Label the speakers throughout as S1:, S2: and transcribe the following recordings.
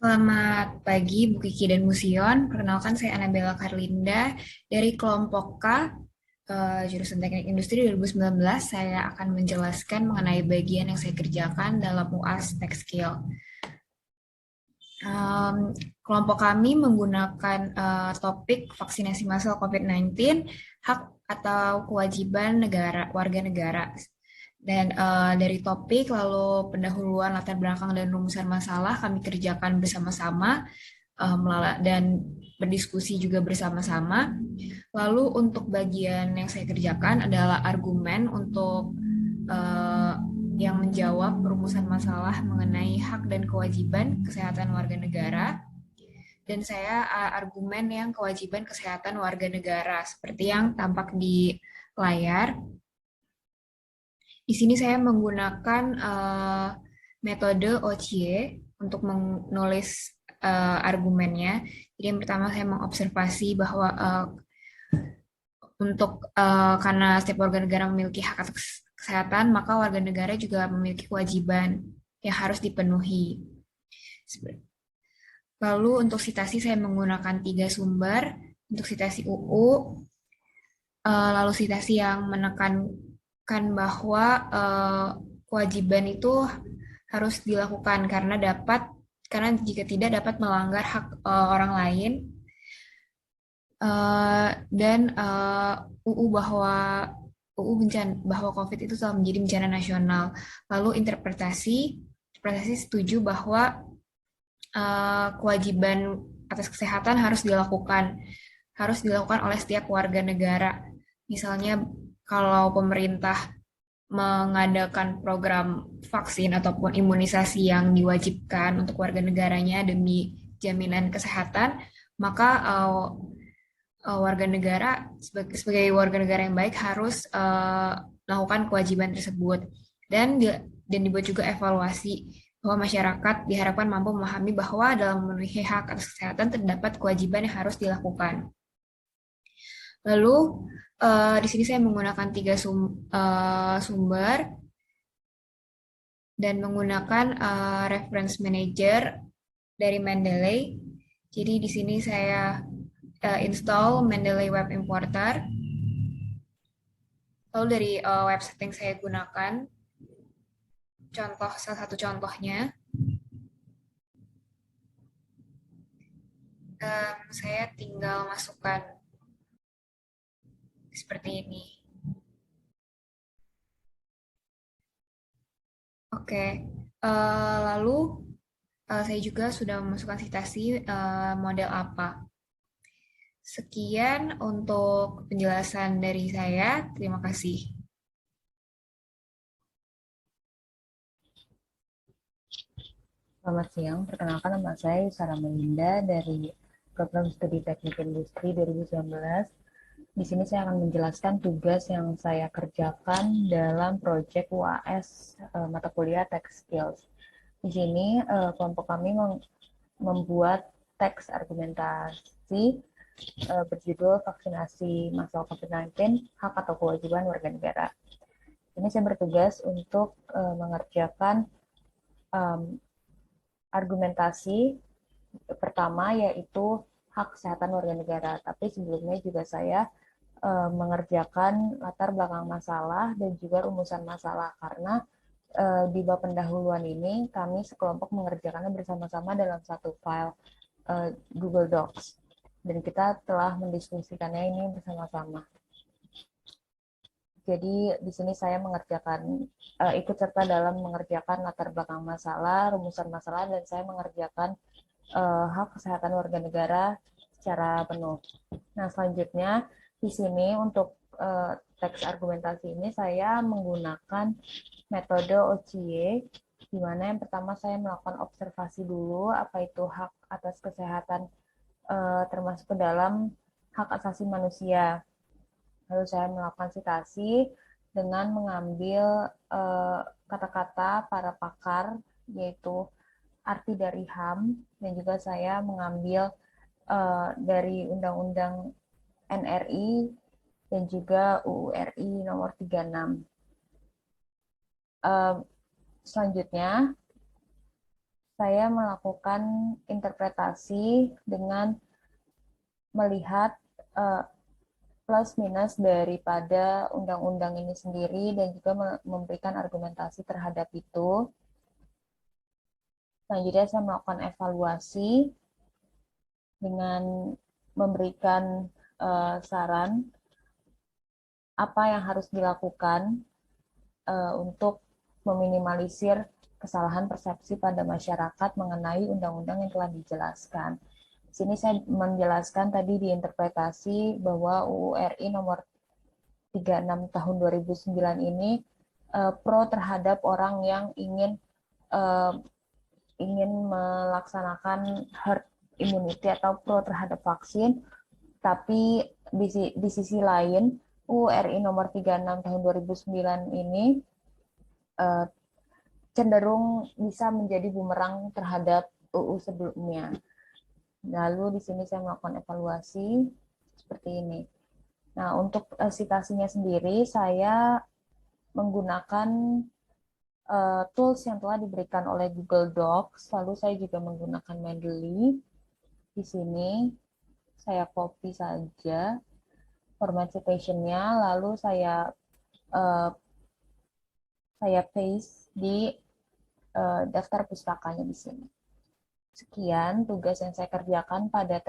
S1: Selamat pagi, Bu Kiki dan Musion. Perkenalkan, saya Anabella Karlinda dari kelompok K, jurusan Teknik Industri 2019. Saya akan menjelaskan mengenai bagian yang saya kerjakan dalam UAS Tech Skill. Em, Kelompok kami menggunakan topik vaksinasi massal COVID-19, hak atau kewajiban warga negara. Dan dari topik, lalu pendahuluan, latar belakang, dan rumusan masalah kami kerjakan bersama-sama dan berdiskusi juga bersama-sama. Lalu untuk bagian yang saya kerjakan adalah argumen untuk eh, yang menjawab perumusan masalah mengenai hak dan kewajiban kesehatan warga negara. Dan saya argumen yang kewajiban kesehatan warga negara seperti yang tampak di layar. Di sini saya menggunakan metode OCIE untuk menulis argumennya. Jadi yang pertama saya mengobservasi bahwa karena setiap warga negara memiliki hak atas kesehatan, maka warga negara juga memiliki kewajiban yang harus dipenuhi. Lalu untuk sitasi saya menggunakan 3 sumber. Untuk sitasi UU, lalu sitasi yang menekankan bahwa kewajiban itu harus dilakukan karena jika tidak dapat melanggar hak orang lain. Dan bahwa COVID itu telah menjadi bencana nasional. Lalu interpretasi setuju bahwa kewajiban atas kesehatan harus dilakukan oleh setiap warga negara. Misalnya kalau pemerintah mengadakan program vaksin ataupun imunisasi yang diwajibkan untuk warga negaranya demi jaminan kesehatan, maka warga negara sebagai warga negara yang baik harus melakukan kewajiban tersebut dan dibuat juga evaluasi bahwa masyarakat diharapkan mampu memahami bahwa dalam memenuhi hak atas kesehatan terdapat kewajiban yang harus dilakukan. Lalu di sini saya menggunakan 3 sumber dan menggunakan reference manager dari Mendeley. Jadi di sini saya install Mendeley Web Importer. Lalu dari website yang saya gunakan, salah satu contohnya, saya tinggal masukkan seperti ini. Oke, lalu saya juga sudah memasukkan citasi model apa. Sekian untuk penjelasan dari saya. Terima kasih.
S2: Selamat siang, perkenalkan nama saya Sarah Melinda dari Program Studi Teknik Industri 2019. Di sini saya akan menjelaskan tugas yang saya kerjakan dalam proyek UAS mata kuliah Tech Skills. Di sini kelompok kami membuat teks argumentasi berjudul vaksinasi massal COVID-19, hak atau kewajiban warga negara. Ini saya bertugas untuk mengerjakan argumentasi pertama yaitu hak kesehatan warga negara. Tapi sebelumnya juga saya mengerjakan latar belakang masalah dan juga rumusan masalah karena di bab pendahuluan ini kami sekelompok mengerjakannya bersama-sama dalam satu file Google Docs dan kita telah mendiskusikannya ini bersama-sama. Jadi di sini saya ikut serta dalam mengerjakan latar belakang masalah, rumusan masalah, dan saya mengerjakan hak kesehatan warga negara secara penuh. Nah, selanjutnya di sini untuk teks argumentasi ini saya menggunakan metode OCIE, di mana yang pertama saya melakukan observasi dulu apa itu hak atas kesehatan termasuk ke dalam hak asasi manusia. Lalu saya melakukan citasi dengan mengambil kata-kata para pakar, yaitu arti dari HAM, dan juga saya mengambil dari Undang-Undang NRI dan juga UU RI nomor 36. Selanjutnya, saya melakukan interpretasi dengan melihat plus minus daripada undang-undang ini sendiri dan juga memberikan argumentasi terhadap itu. Selanjutnya saya melakukan evaluasi dengan memberikan saran apa yang harus dilakukan untuk meminimalisir kesalahan persepsi pada masyarakat mengenai undang-undang yang telah dijelaskan. Di sini saya menjelaskan tadi di interpretasi bahwa UU RI nomor 36 tahun 2009 ini pro terhadap orang yang ingin melaksanakan herd immunity atau pro terhadap vaksin, tapi di sisi lain UU RI nomor 36 tahun 2009 ini cenderung bisa menjadi bumerang terhadap UU sebelumnya. Lalu di sini saya melakukan evaluasi seperti ini. Nah, untuk citasinya sendiri saya menggunakan tools yang telah diberikan oleh Google Docs, lalu saya juga menggunakan Mendeley. Di sini saya copy saja format citation-nya, lalu saya paste di daftar pustakanya di sini. Sekian tugas yang saya kerjakan pada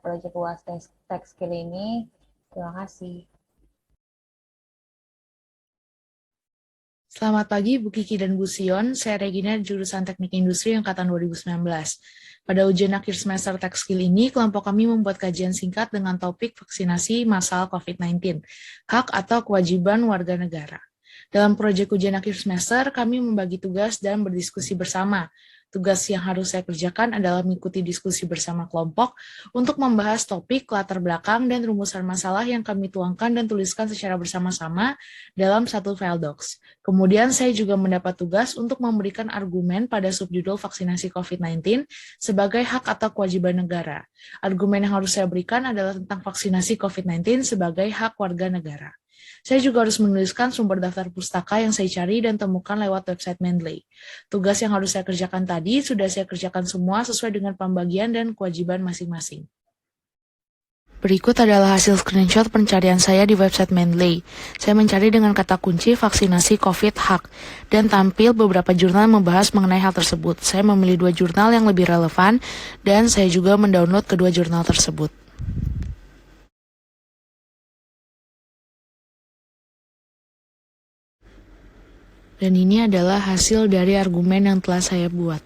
S2: project UAS Tech Skill ini. Terima kasih.
S3: Selamat pagi Bu Kiki dan Bu Sion, saya Regina jurusan Teknik Industri angkatan 2019. Pada ujian akhir semester Tech Skill ini, kelompok kami membuat kajian singkat dengan topik vaksinasi massal COVID-19, hak atau kewajiban warga negara. Dalam proyek ujian akhir semester, kami membagi tugas dan berdiskusi bersama. Tugas yang harus saya kerjakan adalah mengikuti diskusi bersama kelompok untuk membahas topik, latar belakang, dan rumusan masalah yang kami tuangkan dan tuliskan secara bersama-sama dalam satu file docs. Kemudian saya juga mendapat tugas untuk memberikan argumen pada subjudul vaksinasi COVID-19 sebagai hak atau kewajiban negara. Argumen yang harus saya berikan adalah tentang vaksinasi COVID-19 sebagai hak warga negara. Saya juga harus menuliskan sumber daftar pustaka yang saya cari dan temukan lewat website Mendeley. Tugas yang harus saya kerjakan tadi sudah saya kerjakan semua sesuai dengan pembagian dan kewajiban masing-masing. Berikut adalah hasil screenshot pencarian saya di website Mendeley. Saya mencari dengan kata kunci vaksinasi COVID hak, dan tampil beberapa jurnal membahas mengenai hal tersebut. Saya memilih 2 jurnal yang lebih relevan, dan saya juga mendownload kedua jurnal tersebut. Dan ini adalah hasil dari argumen yang telah saya buat.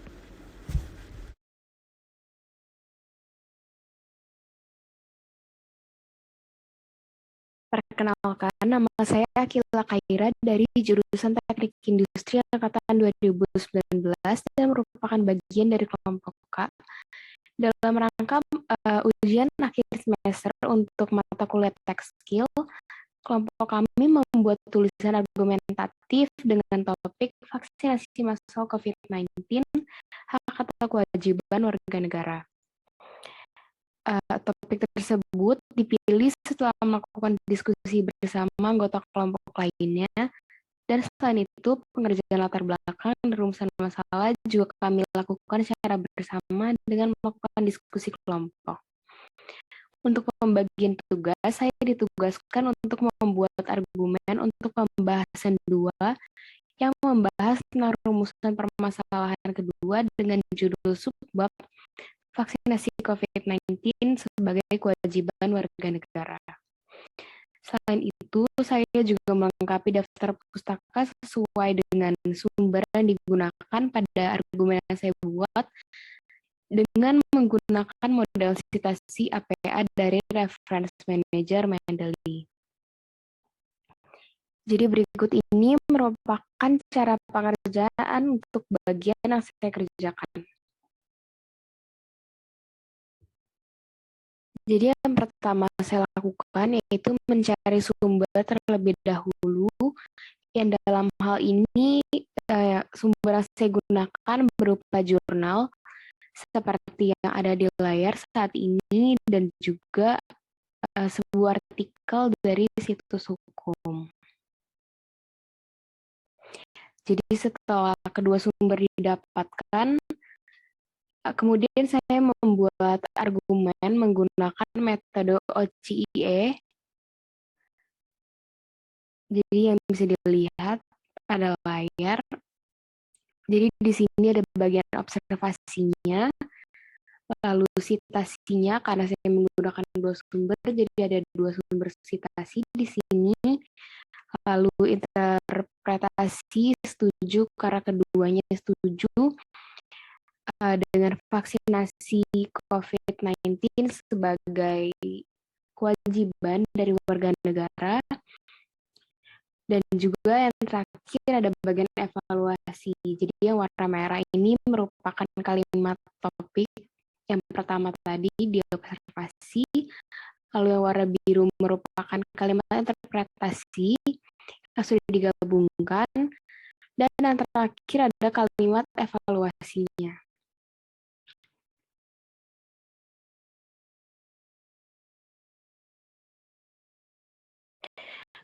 S4: Perkenalkan, nama saya Akila Kaira dari jurusan Teknik Industri angkatan 2019 dan merupakan bagian dari kelompok K dalam rangka ujian akhir semester untuk mata kuliah Tech Skill. Kelompok kami membuat tulisan argumentatif dengan topik vaksinasi massal COVID-19, hak atau kewajiban warga negara. Topik tersebut dipilih setelah melakukan diskusi bersama anggota kelompok lainnya, dan selain itu pengerjaan latar belakang dan rumusan masalah juga kami lakukan secara bersama dengan melakukan diskusi kelompok. Untuk pembagian tugas, saya ditugaskan untuk membuat argumen untuk pembahasan 2 yang membahas tentang rumusan permasalahan kedua dengan judul subbab vaksinasi COVID-19 sebagai kewajiban warga negara. Selain itu, saya juga melengkapi daftar pustaka sesuai dengan sumber yang digunakan pada argumen yang saya buat dengan menggunakan model citasi APA dari Reference Manager Mendeley. Jadi berikut ini merupakan cara pengerjaan untuk bagian yang saya kerjakan. Jadi yang pertama saya lakukan yaitu mencari sumber terlebih dahulu, yang dalam hal ini sumber yang saya gunakan berupa jurnal seperti yang ada di layar saat ini dan juga sebuah artikel dari situs hukum. Jadi setelah kedua sumber didapatkan, kemudian saya membuat argumen menggunakan metode OCIE. Jadi yang bisa dilihat pada layar. Jadi di sini ada bagian observasinya, lalu sitasinya karena saya menggunakan dua sumber, jadi ada dua sumber sitasi di sini. Lalu interpretasi setuju karena keduanya setuju dengan vaksinasi COVID-19 sebagai kewajiban dari warga negara. Dan juga yang terakhir ada bagian evaluasi. Jadi yang warna merah ini merupakan kalimat topik. Yang pertama tadi diobservasi, lalu yang warna biru merupakan kalimat interpretasi yang sudah digabungkan, dan yang terakhir ada kalimat evaluasinya.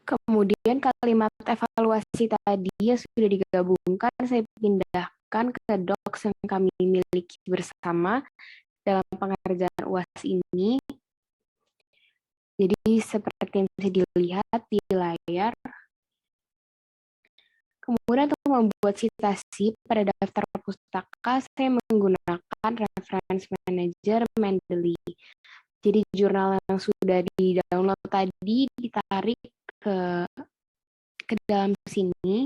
S4: Kemudian kalimat evaluasi tadi yang sudah digabungkan, saya pindahkan ke docs yang kami miliki bersama dalam pengerjaan UAS ini. Jadi seperti yang bisa dilihat di layar. Kemudian untuk membuat citasi pada daftar pustaka, saya menggunakan reference manager Mendeley. Jadi jurnal yang sudah di-download tadi ditarik ke dalam sini.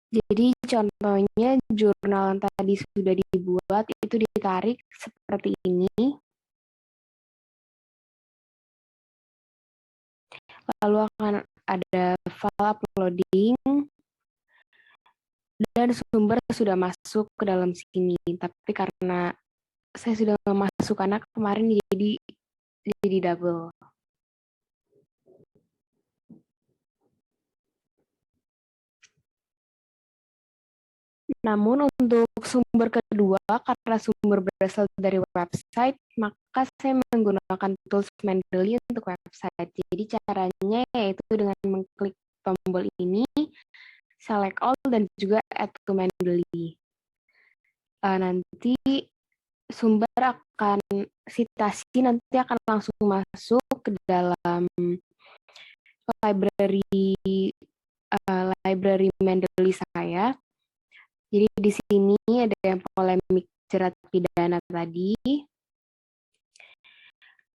S4: Jadi contohnya jurnal yang tadi sudah dibuat itu ditarik seperti ini. Lalu akan ada file uploading dan sumber sudah masuk ke dalam sini. Tapi karena saya sudah memasukkannya kemarin jadi double. Namun untuk sumber kedua, karena sumber berasal dari website, maka saya menggunakan tools Mendeley untuk website. Jadi caranya yaitu dengan mengklik tombol ini, select all, dan juga add to Mendeley. Nanti sumber akan citasi nanti akan langsung masuk ke dalam library Mendeley saya. Jadi di sini ada yang polemik jerat pidana tadi.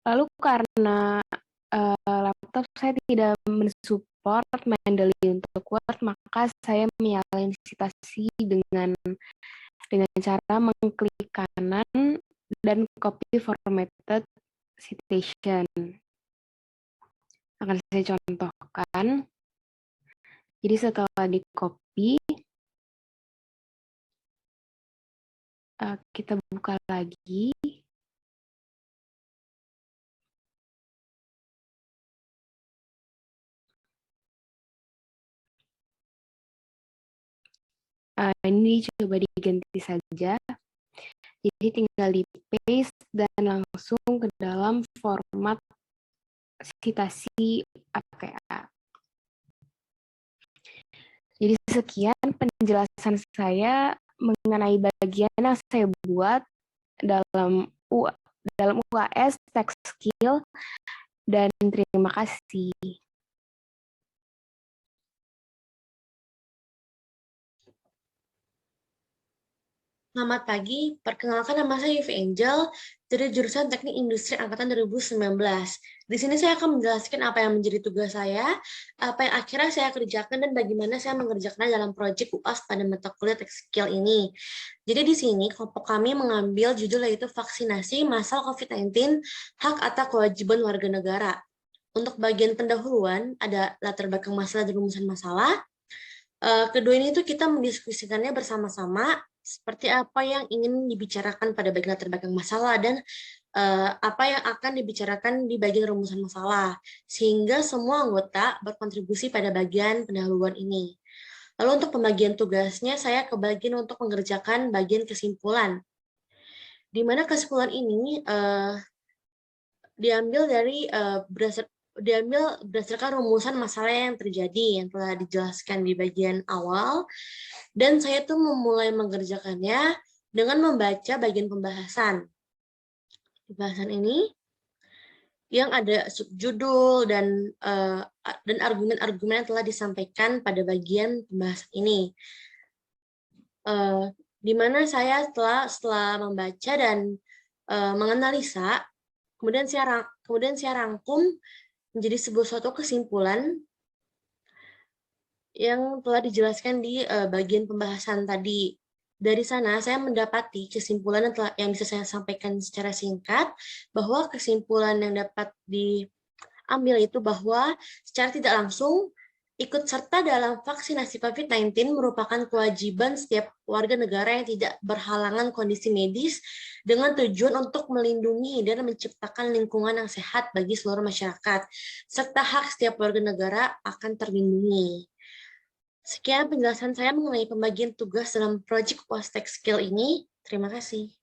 S4: Lalu karena laptop saya tidak mensupport Mendeley untuk Word, maka saya menyalakan citasi dengan cara mengklik kanan dan copy formatted citation. Akan saya contohkan. Jadi setelah di copy, kita buka lagi. Ini coba diganti saja. Jadi tinggal di paste dan langsung ke dalam format citasi APA. Jadi sekian penjelasan saya mengenai bagian yang saya buat dalam UAS Tech Skill, dan terima kasih.
S5: Selamat pagi, perkenalkan nama saya Yvi Angel dari jurusan Teknik Industri Angkatan 2019. Di sini saya akan menjelaskan apa yang menjadi tugas saya, apa yang akhirnya saya kerjakan, dan bagaimana saya mengerjakannya dalam proyek UAS pada mata kuliah Tech Skill ini. Jadi di sini kelompok kami mengambil judul yaitu vaksinasi masal COVID-19, hak atau kewajiban warga negara. Untuk bagian pendahuluan ada latar belakang masalah dan rumusan masalah. Kedua ini tuh kita mendiskusikannya bersama-sama seperti apa yang ingin dibicarakan pada bagian latar belakang masalah dan apa yang akan dibicarakan di bagian rumusan masalah, sehingga semua anggota berkontribusi pada bagian pendahuluan ini. Lalu untuk pembagian tugasnya, saya kebagian untuk mengerjakan bagian kesimpulan, di mana kesimpulan ini diambil berdasarkan rumusan masalah yang terjadi yang telah dijelaskan di bagian awal, dan saya tuh memulai mengerjakannya dengan membaca bagian pembahasan. Pembahasan ini yang ada subjudul dan argumen-argumen yang telah disampaikan pada bagian pembahasan ini. Di mana saya setelah membaca dan menganalisa, kemudian saya rangkum menjadi sebuah suatu kesimpulan yang telah dijelaskan di bagian pembahasan tadi. Dari sana saya mendapati kesimpulan yang bisa saya sampaikan secara singkat, bahwa kesimpulan yang dapat diambil itu bahwa secara tidak langsung ikut serta dalam vaksinasi COVID-19 merupakan kewajiban setiap warga negara yang tidak berhalangan kondisi medis dengan tujuan untuk melindungi dan menciptakan lingkungan yang sehat bagi seluruh masyarakat, serta hak setiap warga negara akan terlindungi. Sekian penjelasan saya mengenai pembagian tugas dalam Project UAS Tech Skill ini. Terima kasih.